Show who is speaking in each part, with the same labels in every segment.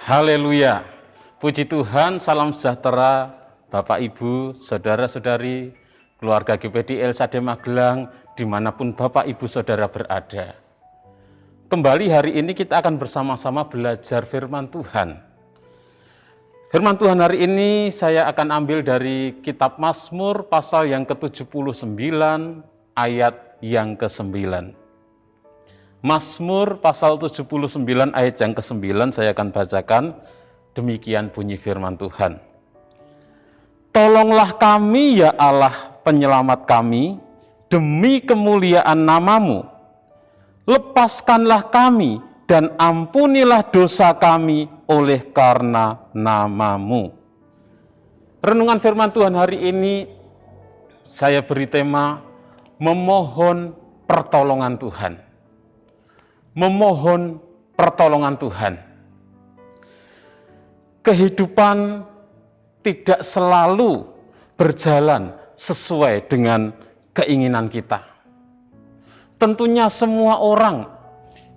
Speaker 1: Haleluya, puji Tuhan, salam sejahtera Bapak Ibu, Saudara-saudari, keluarga GPD LSAD Magelang, dimanapun Bapak Ibu Saudara berada. Kembali hari ini kita akan bersama-sama belajar firman Tuhan. Firman Tuhan hari ini saya akan ambil dari kitab Mazmur pasal yang ke-79 ayat yang ke-9. Mazmur pasal 79 ayat yang ke-9 saya akan bacakan, demikian bunyi firman Tuhan. Tolonglah kami ya Allah penyelamat kami, demi kemuliaan nama-Mu. Lepaskanlah kami dan ampunilah dosa kami oleh karena nama-Mu. Renungan firman Tuhan hari ini saya beri tema memohon pertolongan Tuhan. Memohon pertolongan Tuhan. Kehidupan tidak selalu berjalan sesuai dengan keinginan kita. Tentunya semua orang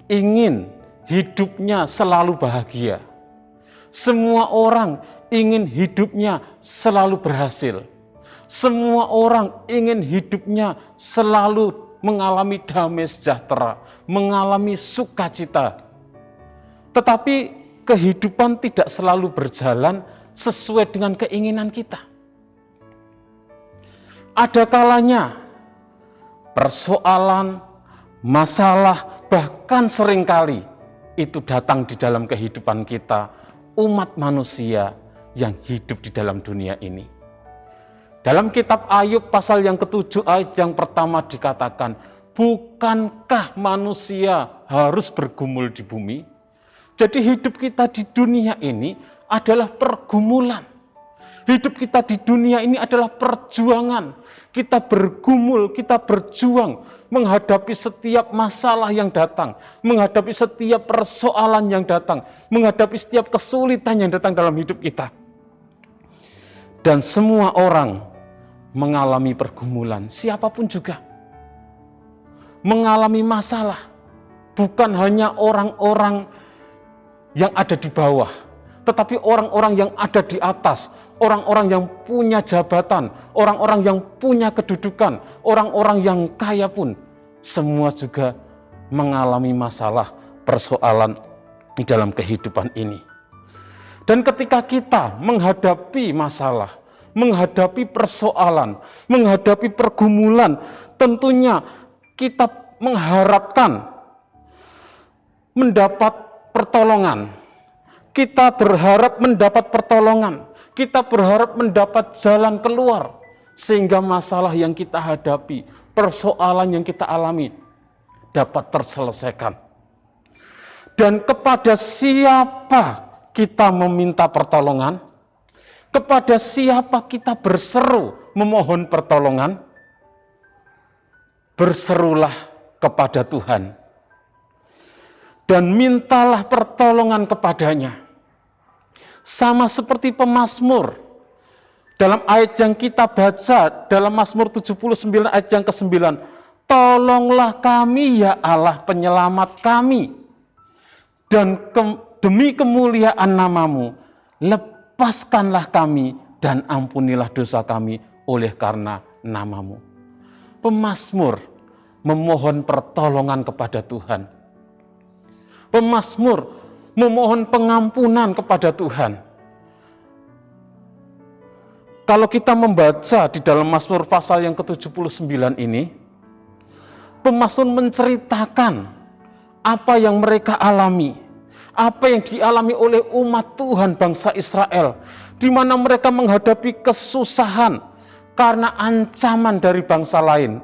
Speaker 1: ingin hidupnya selalu bahagia. Semua orang ingin hidupnya selalu berhasil. Semua orang ingin hidupnya selalu mengalami damai sejahtera, mengalami sukacita. Tetapi kehidupan tidak selalu berjalan sesuai dengan keinginan kita. Ada kalanya persoalan, masalah, bahkan seringkali itu datang di dalam kehidupan kita, umat manusia yang hidup di dalam dunia ini. Dalam kitab Ayub pasal yang ke-7 ayat yang pertama dikatakan, bukankah manusia harus bergumul di bumi? Jadi hidup kita di dunia ini adalah pergumulan. Hidup kita di dunia ini adalah perjuangan. Kita bergumul, kita berjuang menghadapi setiap masalah yang datang, menghadapi setiap persoalan yang datang, menghadapi setiap kesulitan yang datang dalam hidup kita. Dan semua orang mengalami pergumulan, siapapun juga mengalami masalah, bukan hanya orang-orang yang ada di bawah, tetapi orang-orang yang ada di atas, orang-orang yang punya jabatan, orang-orang yang punya kedudukan, orang-orang yang kaya pun, semua juga mengalami masalah, persoalan di dalam kehidupan ini. Dan ketika kita menghadapi masalah, menghadapi persoalan, menghadapi pergumulan, tentunya kita mengharapkan mendapat pertolongan. Kita berharap mendapat pertolongan. Kita berharap mendapat jalan keluar. Sehingga masalah yang kita hadapi, persoalan yang kita alami dapat terselesaikan. Dan kepada siapa kita meminta pertolongan? Kepada siapa kita berseru memohon pertolongan? Berserulah kepada Tuhan dan mintalah pertolongan kepadanya. Sama seperti pemazmur dalam ayat yang kita baca dalam Mazmur 79 ayat yang ke-9, tolonglah kami ya Allah penyelamat kami, dan demi kemuliaan nama-Mu lepaskanlah kami dan ampunilah dosa kami oleh karena nama-Mu. Pemazmur memohon pertolongan kepada Tuhan. Pemazmur memohon pengampunan kepada Tuhan. Kalau kita membaca di dalam Mazmur pasal yang ke-79 ini, pemazmur menceritakan apa yang mereka alami. Apa yang dialami oleh umat Tuhan bangsa Israel, di mana mereka menghadapi kesusahan karena ancaman dari bangsa lain.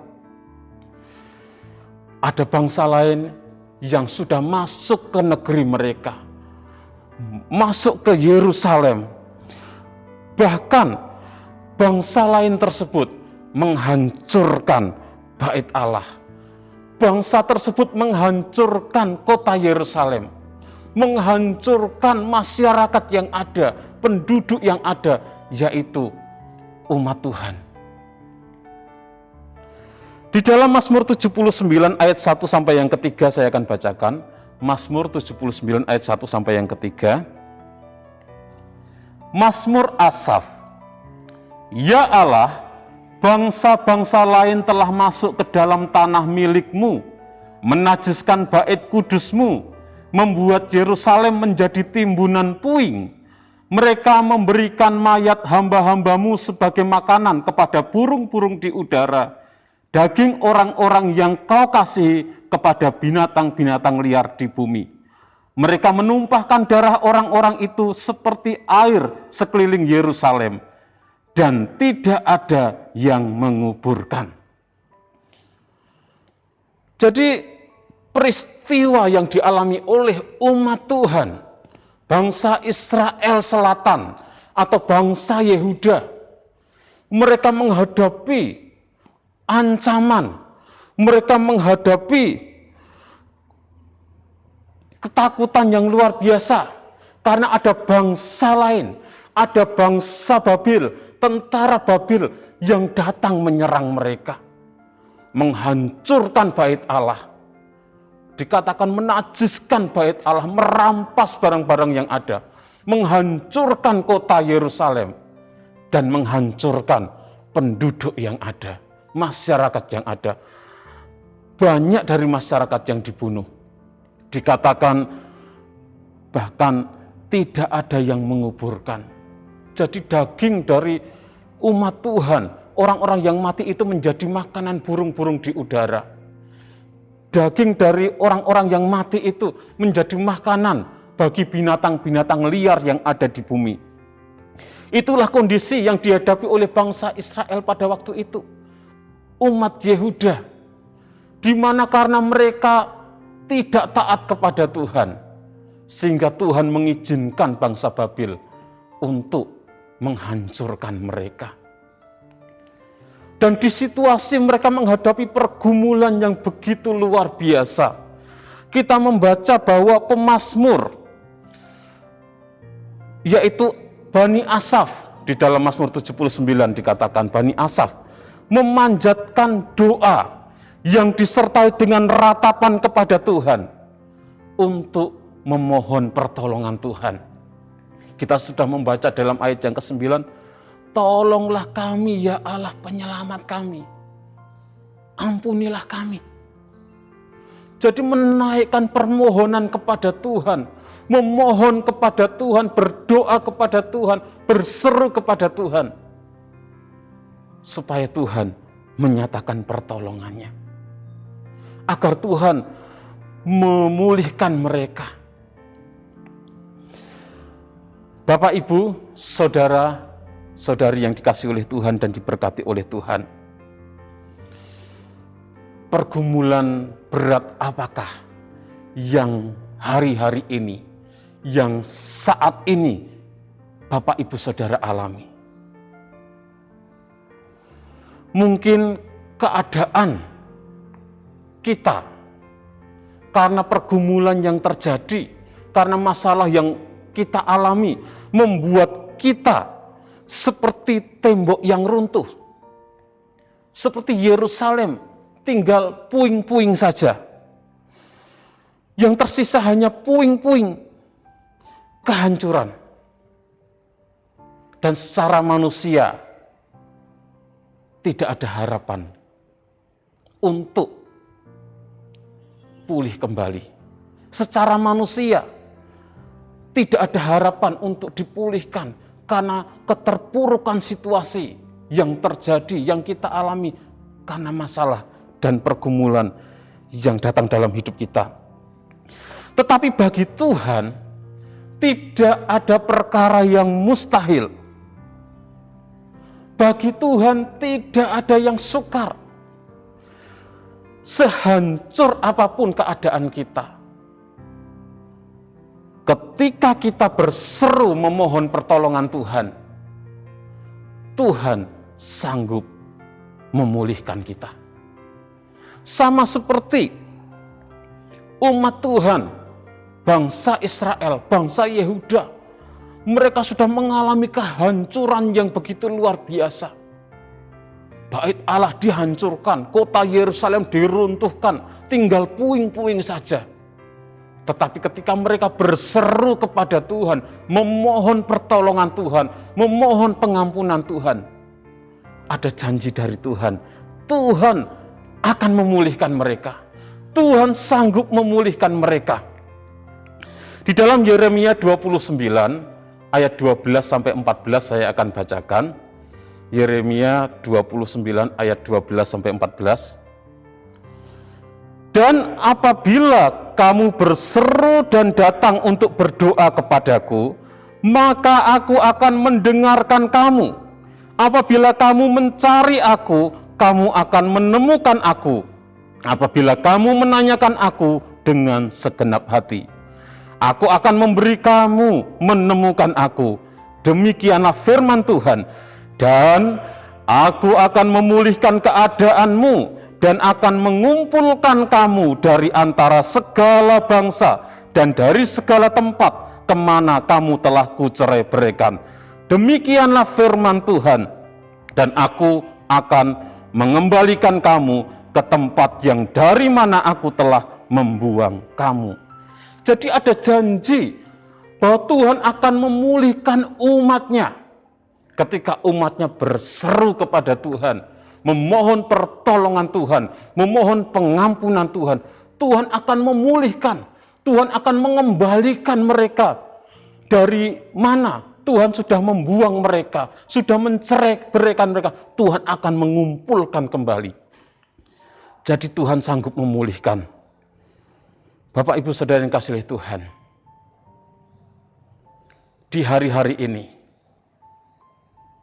Speaker 1: Ada bangsa lain yang sudah masuk ke negeri mereka, masuk ke Yerusalem. Bahkan bangsa lain tersebut menghancurkan bait Allah. Bangsa tersebut menghancurkan kota Yerusalem, menghancurkan masyarakat yang ada, penduduk yang ada, yaitu umat Tuhan. Di dalam Mazmur 79 ayat 1 sampai yang ketiga saya akan bacakan. Mazmur 79 ayat 1 sampai yang ketiga. Mazmur Asaf. Ya Allah, bangsa-bangsa lain telah masuk ke dalam tanah milik-Mu, menajiskan bait kudus-Mu, membuat Yerusalem menjadi timbunan puing. Mereka memberikan mayat hamba-hamba-Mu sebagai makanan kepada burung-burung di udara, daging orang-orang yang Kau kasihi kepada binatang-binatang liar di bumi. Mereka menumpahkan darah orang-orang itu seperti air sekeliling Yerusalem, dan tidak ada yang menguburkan. Jadi peristiwa yang dialami oleh umat Tuhan, bangsa Israel Selatan atau bangsa Yehuda, mereka menghadapi ancaman, mereka menghadapi ketakutan yang luar biasa karena ada bangsa lain, ada bangsa Babil, tentara Babil yang datang menyerang mereka, menghancurkan bait Allah. Dikatakan menajiskan bait Allah, merampas barang-barang yang ada, menghancurkan kota Yerusalem, dan menghancurkan penduduk yang ada, masyarakat yang ada. Banyak dari masyarakat yang dibunuh. Dikatakan bahkan tidak ada yang menguburkan. Jadi daging dari umat Tuhan, orang-orang yang mati itu menjadi makanan burung-burung di udara. Daging dari orang-orang yang mati itu menjadi makanan bagi binatang-binatang liar yang ada di bumi. Itulah kondisi yang dihadapi oleh bangsa Israel pada waktu itu. Umat Yehuda, di mana karena mereka tidak taat kepada Tuhan, sehingga Tuhan mengizinkan bangsa Babil untuk menghancurkan mereka. Dan di situasi mereka menghadapi pergumulan yang begitu luar biasa, kita membaca bahwa pemazmur, yaitu Bani Asaf, di dalam Mazmur 79 dikatakan Bani Asaf memanjatkan doa yang disertai dengan ratapan kepada Tuhan untuk memohon pertolongan Tuhan. Kita sudah membaca dalam ayat yang ke-9, tolonglah kami ya Allah penyelamat kami, ampunilah kami. Jadi menaikkan permohonan kepada Tuhan, memohon kepada Tuhan, berdoa kepada Tuhan, berseru kepada Tuhan, supaya Tuhan menyatakan pertolongannya, agar Tuhan memulihkan mereka. Bapak, Ibu, saudara, saudari yang dikasihi oleh Tuhan dan diberkati oleh Tuhan, pergumulan berat apakah yang hari-hari ini, yang saat ini Bapak, Ibu, saudara alami? Mungkin keadaan kita karena pergumulan yang terjadi, karena masalah yang kita alami, membuat kita seperti tembok yang runtuh, seperti Yerusalem tinggal puing-puing saja. Yang tersisa hanya puing-puing kehancuran. Dan secara manusia tidak ada harapan untuk pulih kembali. Secara manusia tidak ada harapan untuk dipulihkan karena keterpurukan situasi yang terjadi, yang kita alami karena masalah dan pergumulan yang datang dalam hidup kita. Tetapi bagi Tuhan tidak ada perkara yang mustahil. Bagi Tuhan tidak ada yang sukar. Sehancur apapun keadaan kita, ketika kita berseru memohon pertolongan Tuhan, Tuhan sanggup memulihkan kita. Sama seperti umat Tuhan, bangsa Israel, bangsa Yehuda, mereka sudah mengalami kehancuran yang begitu luar biasa. Bait Allah dihancurkan, kota Yerusalem diruntuhkan, tinggal puing-puing saja. Tetapi ketika mereka berseru kepada Tuhan, memohon pertolongan Tuhan, memohon pengampunan Tuhan, ada janji dari Tuhan. Tuhan akan memulihkan mereka. Tuhan sanggup memulihkan mereka. Di dalam Yeremia 29 ayat 12 sampai 14 saya akan bacakan. Yeremia 29 ayat 12 sampai 14. Dan apabila kamu berseru dan datang untuk berdoa kepadaku, maka aku akan mendengarkan kamu. Apabila kamu mencari aku, kamu akan menemukan aku. Apabila kamu menanyakan aku dengan segenap hati, aku akan memberi kamu menemukan aku. Demikianlah firman Tuhan. Dan aku akan memulihkan keadaanmu dan akan mengumpulkan kamu dari antara segala bangsa dan dari segala tempat kemana kamu telah kucerai-beraikan. Demikianlah firman Tuhan. Dan aku akan mengembalikan kamu ke tempat yang dari mana aku telah membuang kamu. Jadi ada janji bahwa Tuhan akan memulihkan umatnya. Ketika umatnya berseru kepada Tuhan, memohon pertolongan Tuhan, memohon pengampunan Tuhan, Tuhan akan memulihkan, Tuhan akan mengembalikan mereka. Dari mana Tuhan sudah membuang mereka, sudah mencerai-beraikan mereka, Tuhan akan mengumpulkan kembali. Jadi Tuhan sanggup memulihkan. Bapak, Ibu, Saudara yang kasih oleh Tuhan, di hari-hari ini,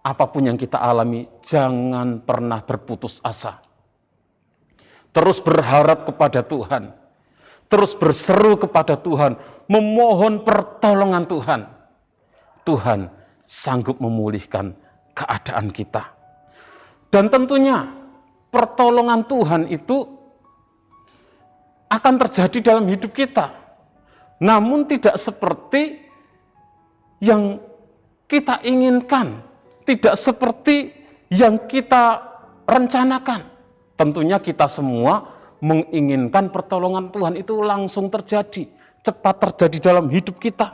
Speaker 1: apapun yang kita alami, jangan pernah berputus asa. Terus berharap kepada Tuhan. Terus berseru kepada Tuhan. Memohon pertolongan Tuhan. Tuhan sanggup memulihkan keadaan kita. Dan tentunya pertolongan Tuhan itu akan terjadi dalam hidup kita. Namun tidak seperti yang kita inginkan. Tidak seperti yang kita rencanakan. Tentunya kita semua menginginkan pertolongan Tuhan itu langsung terjadi, cepat terjadi dalam hidup kita.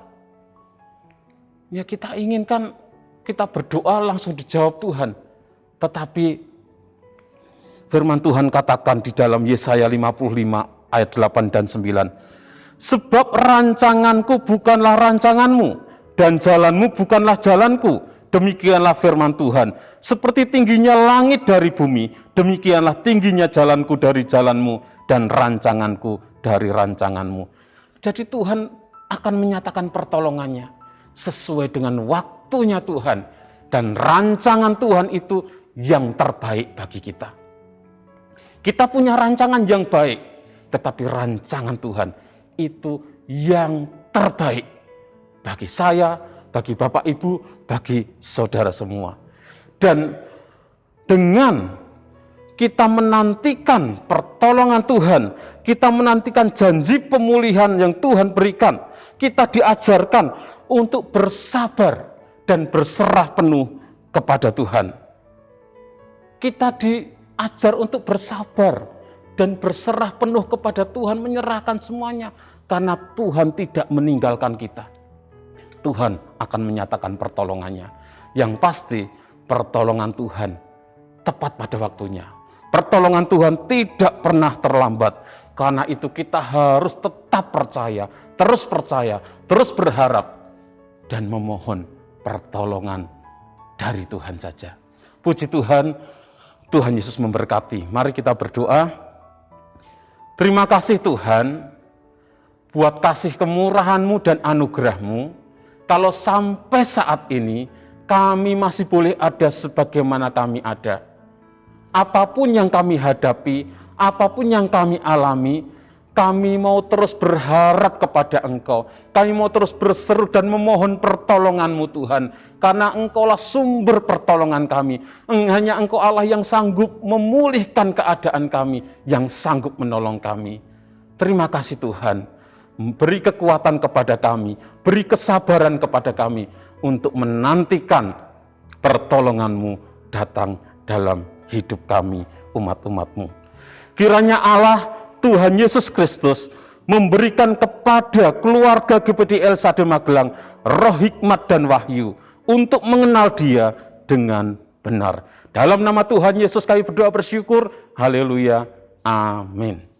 Speaker 1: Ya, kita inginkan, kita berdoa langsung dijawab Tuhan. Tetapi firman Tuhan katakan di dalam Yesaya 55 ayat 8 dan 9. Sebab rancanganku bukanlah rancanganmu, dan jalanmu bukanlah jalanku. Demikianlah firman Tuhan, seperti tingginya langit dari bumi, demikianlah tingginya jalanku dari jalanmu, dan rancanganku dari rancanganmu. Jadi Tuhan akan menyatakan pertolongannya sesuai dengan waktunya Tuhan, dan rancangan Tuhan itu yang terbaik bagi kita. Kita punya rancangan yang baik, tetapi rancangan Tuhan itu yang terbaik bagi saya, bagi Bapak Ibu, bagi saudara semua. Dan dengan kita menantikan pertolongan Tuhan, kita menantikan janji pemulihan yang Tuhan berikan, kita diajarkan untuk bersabar dan berserah penuh kepada Tuhan. Kita diajar untuk bersabar dan berserah penuh kepada Tuhan, menyerahkan semuanya, karena Tuhan tidak meninggalkan kita. Tuhan akan menyatakan pertolongannya. Yang pasti pertolongan Tuhan tepat pada waktunya. Pertolongan Tuhan tidak pernah terlambat. Karena itu kita harus tetap percaya, terus berharap, dan memohon pertolongan dari Tuhan saja. Puji Tuhan, Tuhan Yesus memberkati. Mari kita berdoa. Terima kasih Tuhan, buat kasih kemurahan-Mu dan anugerah-Mu. Kalau sampai saat ini kami masih boleh ada sebagaimana kami ada. Apapun yang kami hadapi, apapun yang kami alami, kami mau terus berharap kepada Engkau. Kami mau terus berseru dan memohon pertolongan-Mu Tuhan. Karena Engkaulah sumber pertolongan kami. Hanya Engkau Allah yang sanggup memulihkan keadaan kami, yang sanggup menolong kami. Terima kasih Tuhan. Beri kekuatan kepada kami, beri kesabaran kepada kami untuk menantikan pertolongan-Mu datang dalam hidup kami, umat-umat-Mu. Kiranya Allah, Tuhan Yesus Kristus, memberikan kepada keluarga GPD El Sade Magelang roh hikmat dan wahyu untuk mengenal Dia dengan benar. Dalam nama Tuhan Yesus kami berdoa bersyukur. Haleluya. Amin.